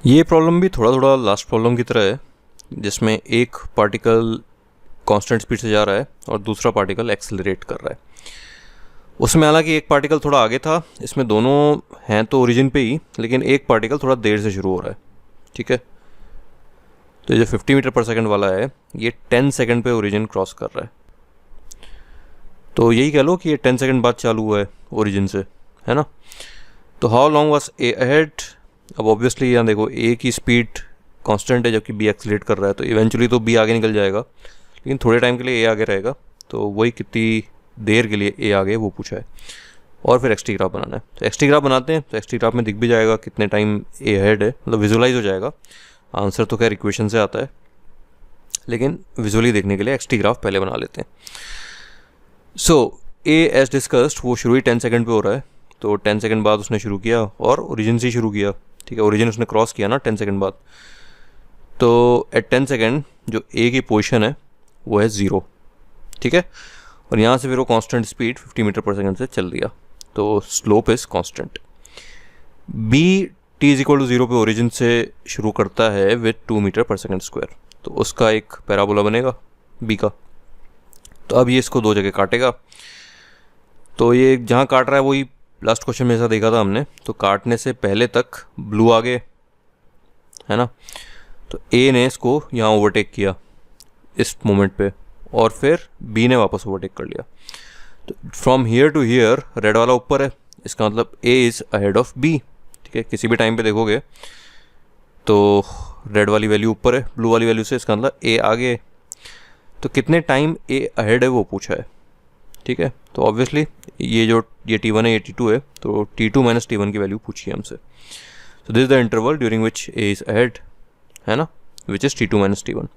ये प्रॉब्लम भी थोड़ा थोड़ा लास्ट प्रॉब्लम की तरह है, जिसमें एक पार्टिकल कांस्टेंट स्पीड से जा रहा है और दूसरा पार्टिकल एक्सेलरेट कर रहा है। उसमें हालांकि एक पार्टिकल थोड़ा आगे था, इसमें दोनों हैं तो ओरिजिन पे ही, लेकिन एक पार्टिकल थोड़ा देर से शुरू हो रहा है। ठीक है, तो ये जो 50 मीटर पर सेकंड वाला है ये 10 सेकंड पे ओरिजिन क्रॉस कर रहा है। तो यही कह लो कि ये 10 सेकंड बाद चालू हुआ है ओरिजिन से, है ना। तो how long was a ahead. अब ऑब्वियसली यहाँ देखो ए की स्पीड कांस्टेंट है जबकि बी एक्सीलरेट कर रहा है, तो इवेंचुअली तो बी आगे निकल जाएगा, लेकिन थोड़े टाइम के लिए ए आगे रहेगा। तो वही कितनी देर के लिए ए आगे वो पूछा है, और फिर एक्सटी ग्राफ बनाना है। तो एक्सटी ग्राफ बनाते हैं, तो एक्सटी ग्राफ में दिख भी जाएगा कितने टाइम ए अहेड है, मतलब विजुअलाइज हो जाएगा। आंसर तो खैर इक्वेशन से आता है, लेकिन विजुअली देखने के लिए एक्सटी ग्राफ पहले बना लेते हैं। सो ए एज डिस्कस्ड वो शुरू ही 10 सेकंड पे हो रहा है, तो 10 सेकंड बाद उसने शुरू किया और ओरिजिन से शुरू किया। ठीक है, ओरिजिन उसने क्रॉस किया ना 10 सेकंड बाद, तो एट 10 सेकंड जो ए की पोजीशन है वो है 0। ठीक है, और यहाँ से फिर वो कांस्टेंट स्पीड 50 मीटर पर सेकंड से चल दिया, तो slope is constant. B t is equal to 0 पे ओरिजिन से शुरू करता है विथ 2 मीटर पर सेकंड स्क्वायर, तो उसका एक पैराबोला बनेगा बी का। तो अब ये इसको दो जगह काटेगा, तो ये जहाँ काट रहा है वही लास्ट क्वेश्चन में ऐसा देखा था हमने। तो काटने से पहले तक ब्लू आगे है ना, तो ए ने इसको यहाँ ओवरटेक किया इस मोमेंट पे, और फिर बी ने वापस ओवरटेक कर लिया। तो from here to here red वाला ऊपर है, इसका मतलब A is ahead of B. ठीक है, किसी भी टाइम पे देखोगे तो रेड वाली वैल्यू ऊपर है ब्लू वाली वैल्यू से, इसका मतलब ए आगे। तो कितने टाइम ए अहेड है वो पूछा है। ठीक है, तो ऑब्वियसली ये T1 है ये T2 है, तो T2 माइनस T1 की वैल्यू पूछी है हमसे। तो this is the interval during which A is ahead, है ना, which is T2 minus T1।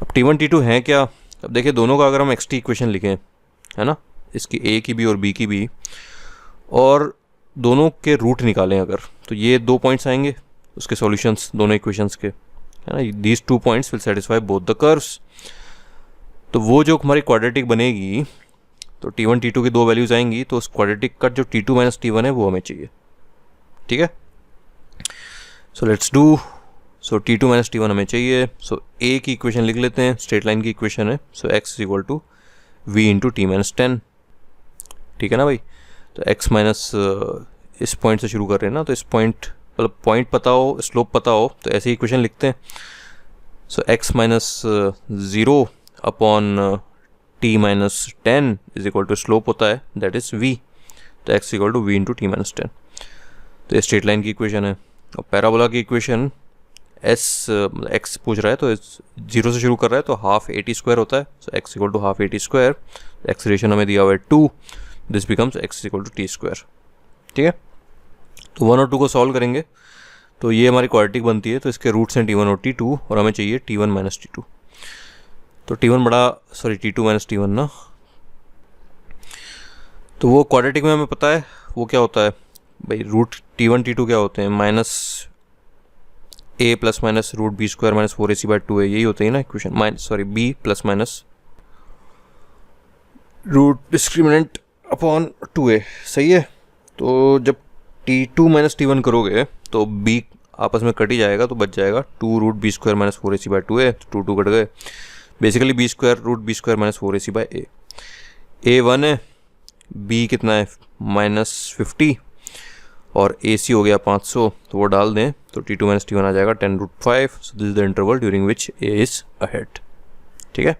अब T1 T2 है क्या। अब देखिए दोनों का अगर हम एक्सटी इक्वेशन लिखें, है ना, इसकी ए की भी और बी की भी, और दोनों के रूट निकालें अगर, तो ये 2 पॉइंट्स आएंगे उसके सॉल्यूशंस दोनों इक्वेशंस के, है ना। These 2 points will satisfy both the curves. तो वो जो हमारी क्वाड्रेटिक बनेगी, तो T1 T2 की 2 वैल्यूज आएंगी, तो उस क्वाड्रेटिक का जो T2 माइनस T1 है वो हमें चाहिए। ठीक है, so let's do. So T2 minus T1 हमें चाहिए। सो ए की इक्वेशन लिख लेते हैं, स्ट्रेट लाइन की इक्वेशन है। So x is equal to v into t minus 10। ठीक है ना भाई, तो x माइनस इस पॉइंट से शुरू कर रहे हैं ना, तो इस पॉइंट मतलब पॉइंट पता हो स्लोप पता हो तो ऐसी इक्वेशन लिखते हैं। So x minus 0 upon t minus 10 is equal to slope होता है दैट इज v, तो x equal to v into t minus 10। तो ये स्ट्रेट लाइन की इक्वेशन है। और पैराबोला की इक्वेशन x पूछ रहा है तो 0 से शुरू कर रहा है, तो हाफ ए टी स्क्वायर होता है। So x equal to half a t square, acceleration हमें दिया हुआ है 2, this becomes x equal to t square. ठीक है, तो 1 और 2 को सॉल्व करेंगे तो ये हमारी क्वाड्रेटिक बनती है। तो इसके रूट्स हैं T1 और T2, और हमें चाहिए T1 माइनस T2। तो T2 माइनस T1 ना, तो वो क्वाड्रेटिक में हमें पता है वो क्या होता है भाई, रूट T1 T2 क्या होते हैं, minus a plus minus root b square minus 4ac/2 है, यही होते हैं ना equation. b plus minus root discriminant upon 2a, सही है। तो जब T2 माइनस T1 करोगे तो b आपस में कट ही जाएगा, तो बच जाएगा 2 root b square minus 4ac/2 है, तो 2 कट गए। Basically b square root b square minus 4ac/a, a 1 है, b कितना है -50, और AC हो गया 500, तो वो डाल दें तो T2 माइनस T1 आ जाएगा 10√5। So this is the interval during which A is ahead. ठीक है।